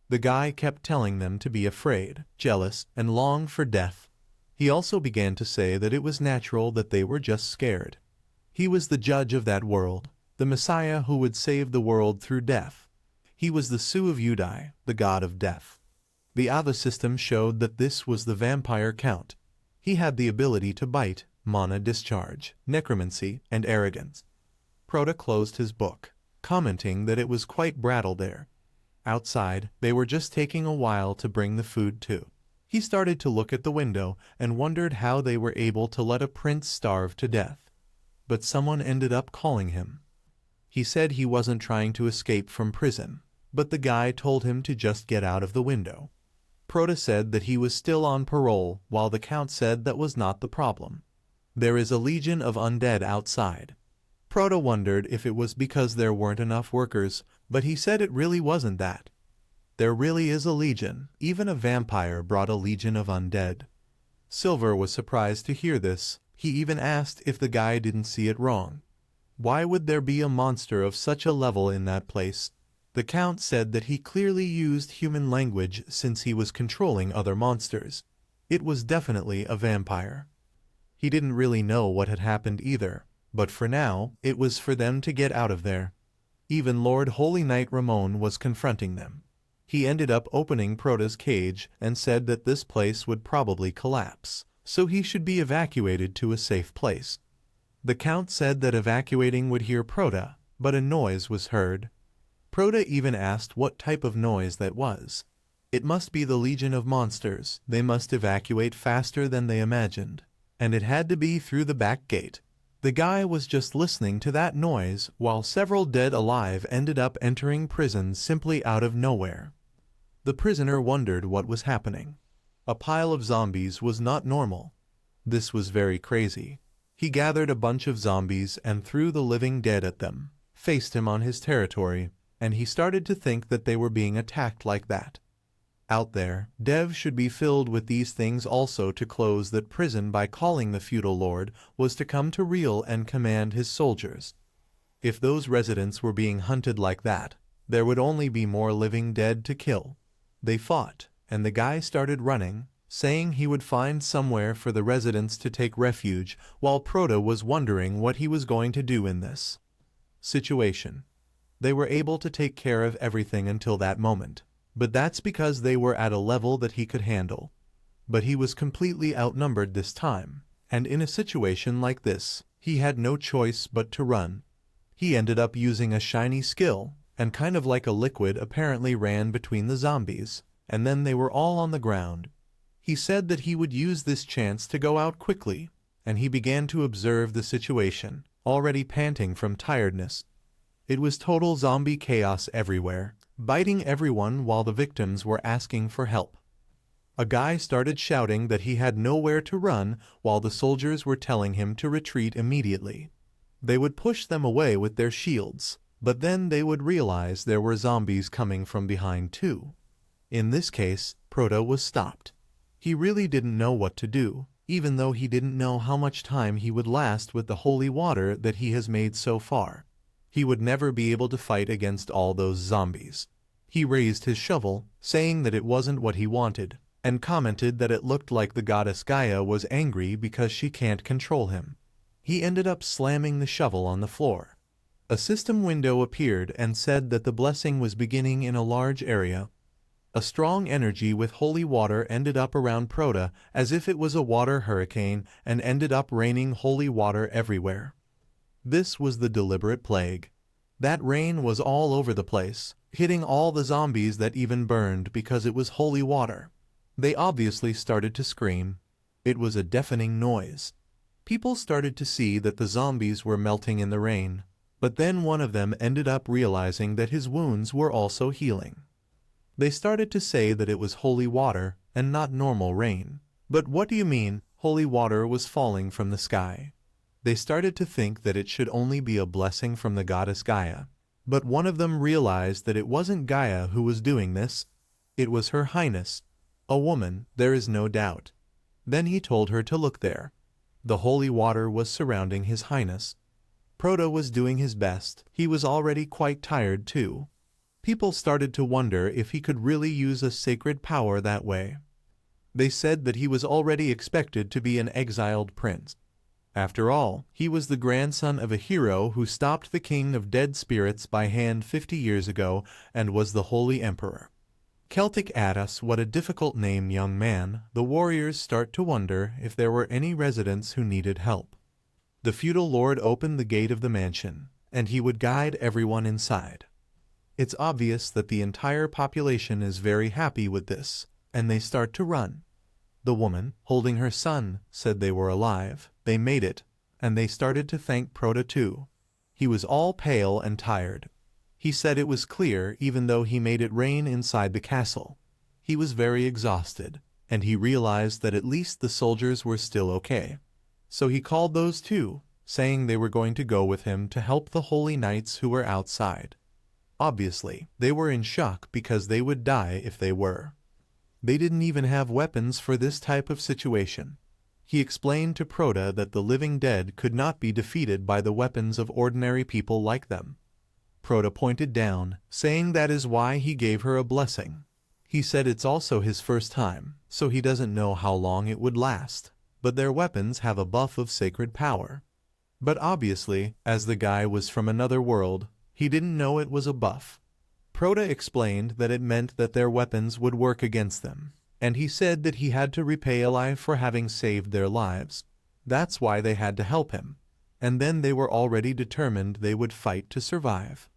The guy kept telling them to be afraid, jealous, and long for death. He also began to say that it was natural that they were just scared. He was the judge of that world, the Messiah who would save the world through death. He was the Su of Udai, the god of death. The Ava system showed that this was the vampire count. He had the ability to bite, mana discharge, necromancy, and arrogance. Proda closed his book, commenting that it was quite brattle there. Outside, they were just taking a while to bring the food too. He started to look at the window and wondered how they were able to let a prince starve to death. But someone ended up calling him. He said he wasn't trying to escape from prison, but the guy told him to just get out of the window. Proda said that he was still on parole, while the count said that was not the problem. There is a legion of undead outside. Proda wondered if it was because there weren't enough workers, but he said it really wasn't that. There really is a legion. Even a vampire brought a legion of undead. Silver was surprised to hear this. He even asked if the guy didn't see it wrong. Why would there be a monster of such a level in that place? The Count said that he clearly used human language since he was controlling other monsters. It was definitely a vampire. He didn't really know what had happened either, but for now, it was for them to get out of there. Even Lord Holy Knight Ramon was confronting them. He ended up opening Prota's cage and said that this place would probably collapse, so he should be evacuated to a safe place. The Count said that evacuating would hear Prota, but a noise was heard. Prota even asked what type of noise that was. It must be the legion of monsters. They must evacuate faster than they imagined, and it had to be through the back gate. The guy was just listening to that noise while several dead alive ended up entering prison simply out of nowhere. The prisoner wondered what was happening. A pile of zombies was not normal. This was very crazy. He gathered a bunch of zombies and threw the living dead at them, faced him on his territory, and he started to think that they were being attacked like that. Out there, Dev should be filled with these things also to close that prison by calling the feudal lord was to come to Real and command his soldiers. If those residents were being hunted like that, there would only be more living dead to kill. They fought, and the guy started running, saying he would find somewhere for the residents to take refuge while Prota was wondering what he was going to do in this situation. They were able to take care of everything until that moment. But that's because they were at a level that he could handle. But he was completely outnumbered this time, and in a situation like this, he had no choice but to run. He ended up using a shiny skill, and kind of like a liquid apparently ran between the zombies, and then they were all on the ground. He said that he would use this chance to go out quickly, and he began to observe the situation, already panting from tiredness. It was total zombie chaos everywhere, biting everyone while the victims were asking for help. A guy started shouting that he had nowhere to run while the soldiers were telling him to retreat immediately. They would push them away with their shields, but then they would realize there were zombies coming from behind too. In this case, Prota was stopped. He really didn't know what to do, even though he didn't know how much time he would last with the holy water that he has made so far. He would never be able to fight against all those zombies. He raised his shovel, saying that it wasn't what he wanted, and commented that it looked like the goddess Gaia was angry because she can't control him. He ended up slamming the shovel on the floor. A system window appeared and said that the blessing was beginning in a large area. A strong energy with holy water ended up around Prota as if it was a water hurricane and ended up raining holy water everywhere. This was the deliberate plague. That rain was all over the place, hitting all the zombies that even burned because it was holy water. They obviously started to scream. It was a deafening noise. People started to see that the zombies were melting in the rain, but then one of them ended up realizing that his wounds were also healing. They started to say that it was holy water and not normal rain. But what do you mean, holy water was falling from the sky? They started to think that it should only be a blessing from the goddess Gaia. But one of them realized that it wasn't Gaia who was doing this. It was Her Highness. A woman, there is no doubt. Then he told her to look there. The holy water was surrounding His Highness. Prota was doing his best. He was already quite tired too. People started to wonder if he could really use a sacred power that way. They said that he was already expected to be an exiled prince. After all, he was the grandson of a hero who stopped the king of dead spirits by hand 50 years ago and was the Holy Emperor. Celtic Addis, what a difficult name, young man. The warriors start to wonder if there were any residents who needed help. The feudal lord opened the gate of the mansion, and he would guide everyone inside. It's obvious that the entire population is very happy with this, and they start to run. The woman, holding her son, said they were alive. They made it, and they started to thank Prota too. He was all pale and tired. He said it was clear even though he made it rain inside the castle. He was very exhausted, and he realized that at least the soldiers were still okay. So he called those two, saying they were going to go with him to help the holy knights who were outside. Obviously, they were in shock because they would die if they were. They didn't even have weapons for this type of situation. He explained to Prota that the living dead could not be defeated by the weapons of ordinary people like them. Proda pointed down, saying that is why he gave her a blessing. He said it's also his first time, so he doesn't know how long it would last, but their weapons have a buff of sacred power. But obviously, as the guy was from another world, he didn't know it was a buff. Proda explained that it meant that their weapons would work against them, and he said that he had to repay Eli for having saved their lives. That's why they had to help him, and then they were already determined they would fight to survive.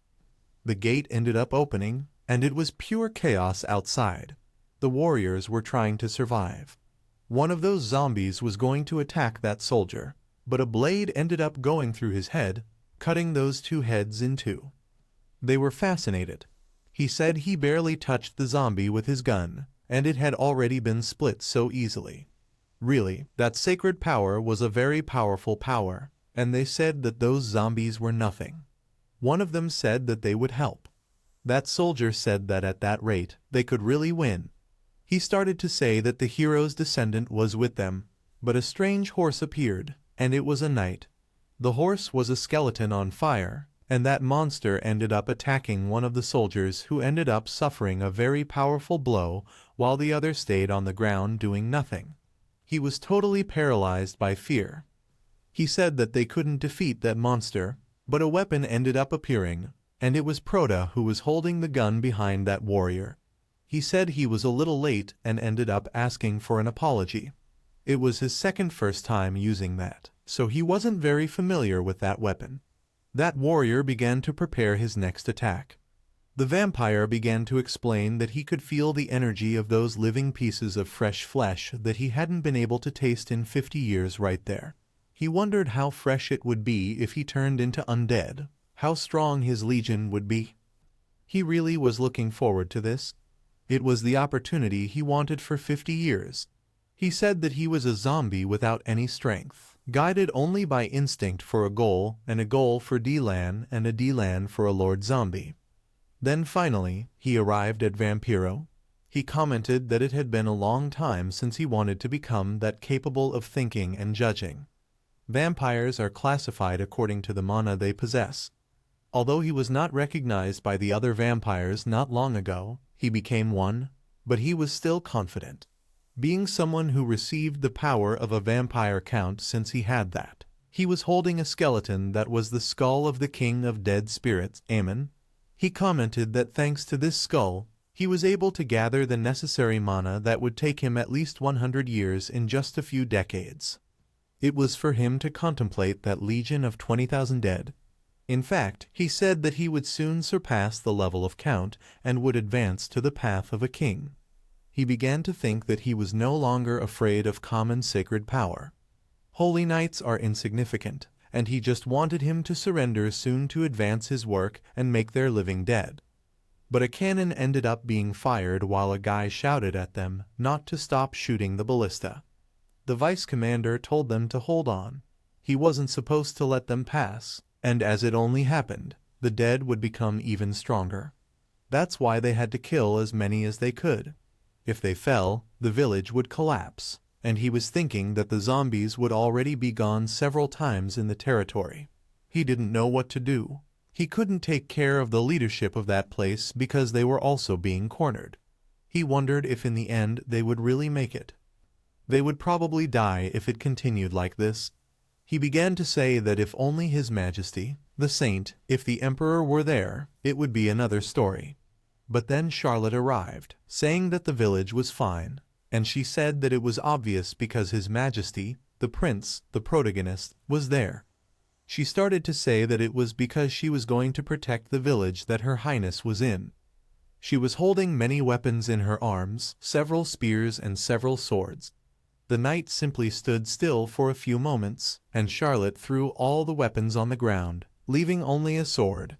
The gate ended up opening, and it was pure chaos outside. The warriors were trying to survive. One of those zombies was going to attack that soldier, but a blade ended up going through his head, cutting those two heads in two. They were fascinated. He said he barely touched the zombie with his gun, and it had already been split so easily. Really, that sacred power was a very powerful power, and they said that those zombies were nothing. One of them said that they would help. That soldier said that at that rate, they could really win. He started to say that the hero's descendant was with them, but a strange horse appeared, and it was a knight. The horse was a skeleton on fire, and that monster ended up attacking one of the soldiers, who ended up suffering a very powerful blow while the other stayed on the ground doing nothing. He was totally paralyzed by fear. He said that they couldn't defeat that monster, but a weapon ended up appearing, and it was Proda who was holding the gun behind that warrior. He said he was a little late and ended up asking for an apology. It was his first time using that, so he wasn't very familiar with that weapon. That warrior began to prepare his next attack. The vampire began to explain that he could feel the energy of those living pieces of fresh flesh that he hadn't been able to taste in 50 years right there. He wondered how fresh it would be if he turned into undead, how strong his legion would be. He really was looking forward to this. It was the opportunity he wanted for 50 years. He said that he was a zombie without any strength, guided only by instinct for a goal, and a goal for Delan, and a Delan for a Lord Zombie. Then finally, he arrived at Vampiro. He commented that it had been a long time since he wanted to become that capable of thinking and judging. Vampires are classified according to the mana they possess. Although he was not recognized by the other vampires not long ago, he became one, but he was still confident. Being someone who received the power of a vampire count since he had that, he was holding a skeleton that was the skull of the king of dead spirits, Ammon. He commented that thanks to this skull, he was able to gather the necessary mana that would take him at least 100 years in just a few decades. It was for him to contemplate that legion of 20,000 dead. In fact, he said that he would soon surpass the level of count and would advance to the path of a king. He began to think that he was no longer afraid of common sacred power. Holy knights are insignificant, and he just wanted him to surrender soon to advance his work and make their living dead. But a cannon ended up being fired while a guy shouted at them not to stop shooting the ballista. The vice commander told them to hold on. He wasn't supposed to let them pass, and as it only happened, the dead would become even stronger. That's why they had to kill as many as they could. If they fell, the village would collapse, and he was thinking that the zombies would already be gone several times in the territory. He didn't know what to do. He couldn't take care of the leadership of that place because they were also being cornered. He wondered if in the end they would really make it. They would probably die if it continued like this. He began to say that if only His Majesty, the Saint, if the Emperor were there, it would be another story. But then Charlotte arrived, saying that the village was fine, and she said that it was obvious because His Majesty, the Prince, the protagonist, was there. She started to say that it was because she was going to protect the village that Her Highness was in. She was holding many weapons in her arms, several spears and several swords. The knight simply stood still for a few moments, and Charlotte threw all the weapons on the ground, leaving only a sword.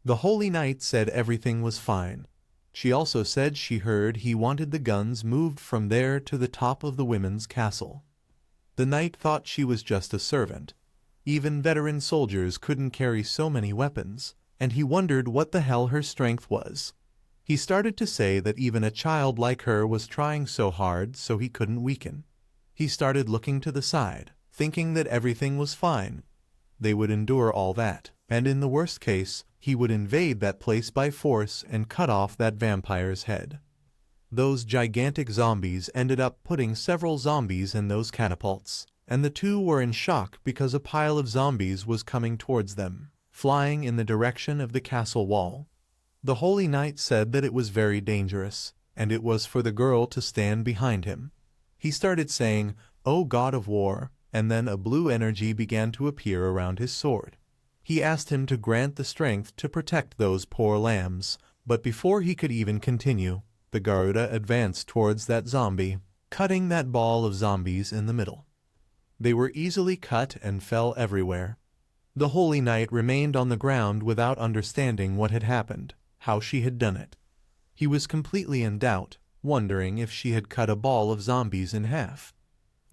The holy knight said everything was fine. She also said she heard he wanted the guns moved from there to the top of the women's castle. The knight thought she was just a servant. Even veteran soldiers couldn't carry so many weapons, and he wondered what the hell her strength was. He started to say that even a child like her was trying so hard so he couldn't weaken. He started looking to the side, thinking that everything was fine. They would endure all that, and in the worst case, he would invade that place by force and cut off that vampire's head. Those gigantic zombies ended up putting several zombies in those catapults, and the two were in shock because a pile of zombies was coming towards them, flying in the direction of the castle wall. The Holy Knight said that it was very dangerous, and it was for the girl to stand behind him. He started saying, "O God of War," and then a blue energy began to appear around his sword. He asked him to grant the strength to protect those poor lambs, but before he could even continue, the Garuda advanced towards that zombie, cutting that ball of zombies in the middle. They were easily cut and fell everywhere. The Holy Knight remained on the ground without understanding what had happened, how she had done it. He was completely in doubt, wondering if she had cut a ball of zombies in half.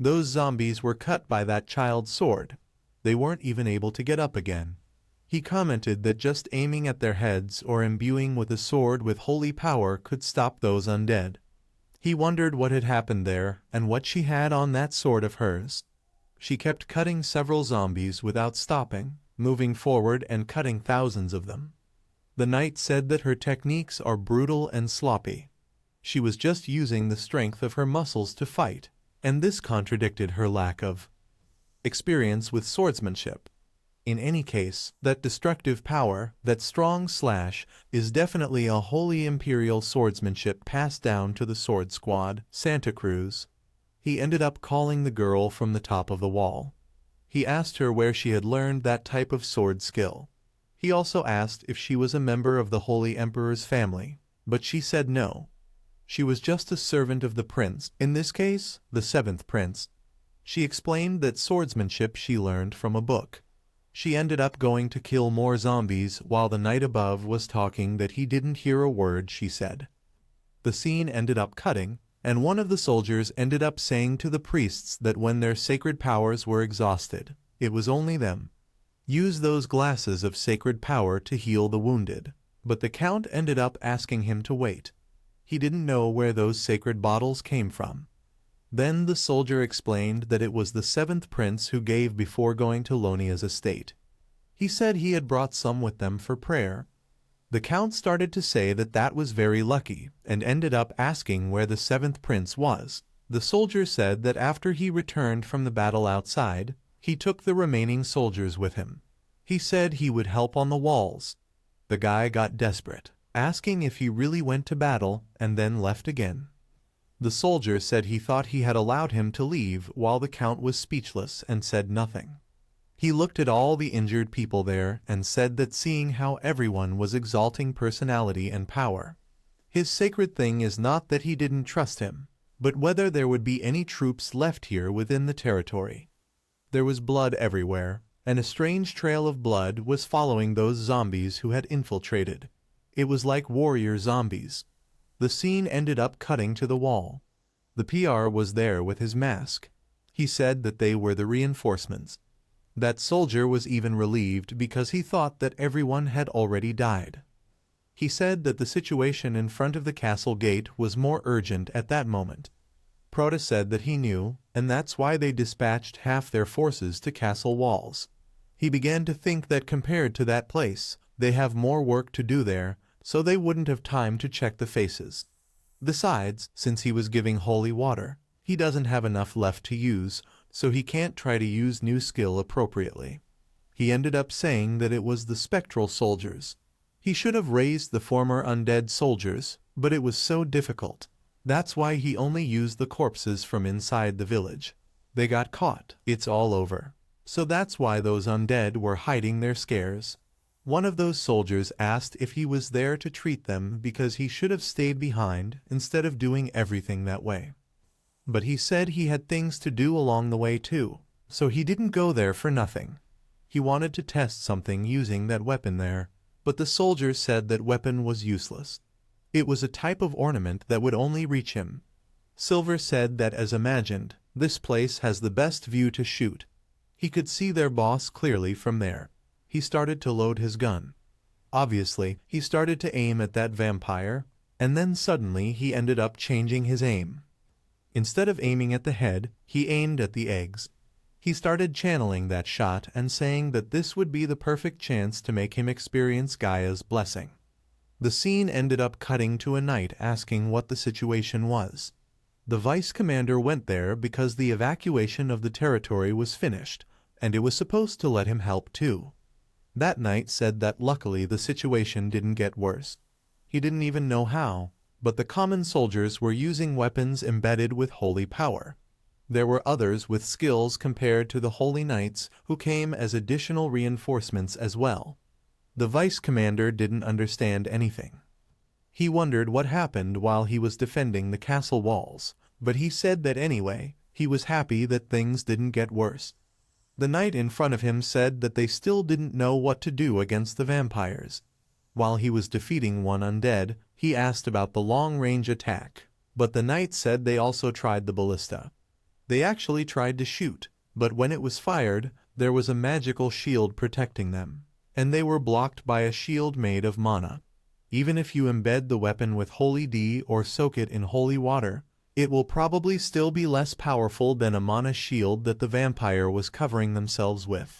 Those zombies were cut by that child's sword. They weren't even able to get up again. He commented that just aiming at their heads or imbuing with a sword with holy power could stop those undead. He wondered what had happened there and what she had on that sword of hers. She kept cutting several zombies without stopping, moving forward and cutting thousands of them. The knight said that her techniques are brutal and sloppy. She was just using the strength of her muscles to fight, and this contradicted her lack of experience with swordsmanship. In any case, that destructive power, that strong slash, is definitely a holy imperial swordsmanship passed down to the sword squad, Santa Cruz. He ended up calling the girl from the top of the wall. He asked her where she had learned that type of sword skill. He also asked if she was a member of the Holy Emperor's family, but she said no. She was just a servant of the prince, in this case, the seventh prince. She explained that swordsmanship she learned from a book. She ended up going to kill more zombies while the knight above was talking that he didn't hear a word she said. The scene ended up cutting, and one of the soldiers ended up saying to the priests that when their sacred powers were exhausted, it was only them. Use those glasses of sacred power to heal the wounded. But the count ended up asking him to wait. He didn't know where those sacred bottles came from. Then the soldier explained that it was the seventh prince who gave before going to Lonia's estate. He said he had brought some with them for prayer. The count started to say that that was very lucky, and ended up asking where the seventh prince was. The soldier said that after he returned from the battle outside, he took the remaining soldiers with him. He said he would help on the walls. The guy got desperate, asking if he really went to battle, and then left again. The soldier said he thought he had allowed him to leave while the count was speechless and said nothing. He looked at all the injured people there and said that seeing how everyone was exalting personality and power, his sacred thing is not that he didn't trust him, but whether there would be any troops left here within the territory. There was blood everywhere, and a strange trail of blood was following those zombies who had infiltrated. It was like warrior zombies. The scene ended up cutting to the wall. The PR was there with his mask. He said that they were the reinforcements. That soldier was even relieved because he thought that everyone had already died. He said that the situation in front of the castle gate was more urgent at that moment. Prota said that he knew, and that's why they dispatched half their forces to castle walls. He began to think that compared to that place, they have more work to do there, so they wouldn't have time to check the faces. Besides, since he was giving holy water, he doesn't have enough left to use, so he can't try to use new skill appropriately. He ended up saying that it was the spectral soldiers. He should have raised the former undead soldiers, but it was so difficult. That's why he only used the corpses from inside the village. They got caught. It's all over. So that's why those undead were hiding their scares. One of those soldiers asked if he was there to treat them because he should have stayed behind instead of doing everything that way. But he said he had things to do along the way too, so he didn't go there for nothing. He wanted to test something using that weapon there, but the soldier said that weapon was useless. It was a type of ornament that would only reach him. Silver said that as imagined, this place has the best view to shoot. He could see their boss clearly from there. He started to load his gun. Obviously, he started to aim at that vampire, and then suddenly he ended up changing his aim. Instead of aiming at the head, he aimed at the eggs. He started channeling that shot and saying that this would be the perfect chance to make him experience Gaia's blessing. The scene ended up cutting to a knight asking what the situation was. The vice commander went there because the evacuation of the territory was finished, and it was supposed to let him help too. That knight said that luckily the situation didn't get worse. He didn't even know how, but the common soldiers were using weapons embedded with holy power. There were others with skills compared to the holy knights who came as additional reinforcements as well. The vice commander didn't understand anything. He wondered what happened while he was defending the castle walls, but he said that anyway, he was happy that things didn't get worse. The knight in front of him said that they still didn't know what to do against the vampires. While he was defeating one undead, he asked about the long-range attack, but the knight said they also tried the ballista. They actually tried to shoot, but when it was fired, there was a magical shield protecting them, and they were blocked by a shield made of mana. Even if you embed the weapon with holy D or soak it in holy water, it will probably still be less powerful than a mana shield that the vampire was covering themselves with.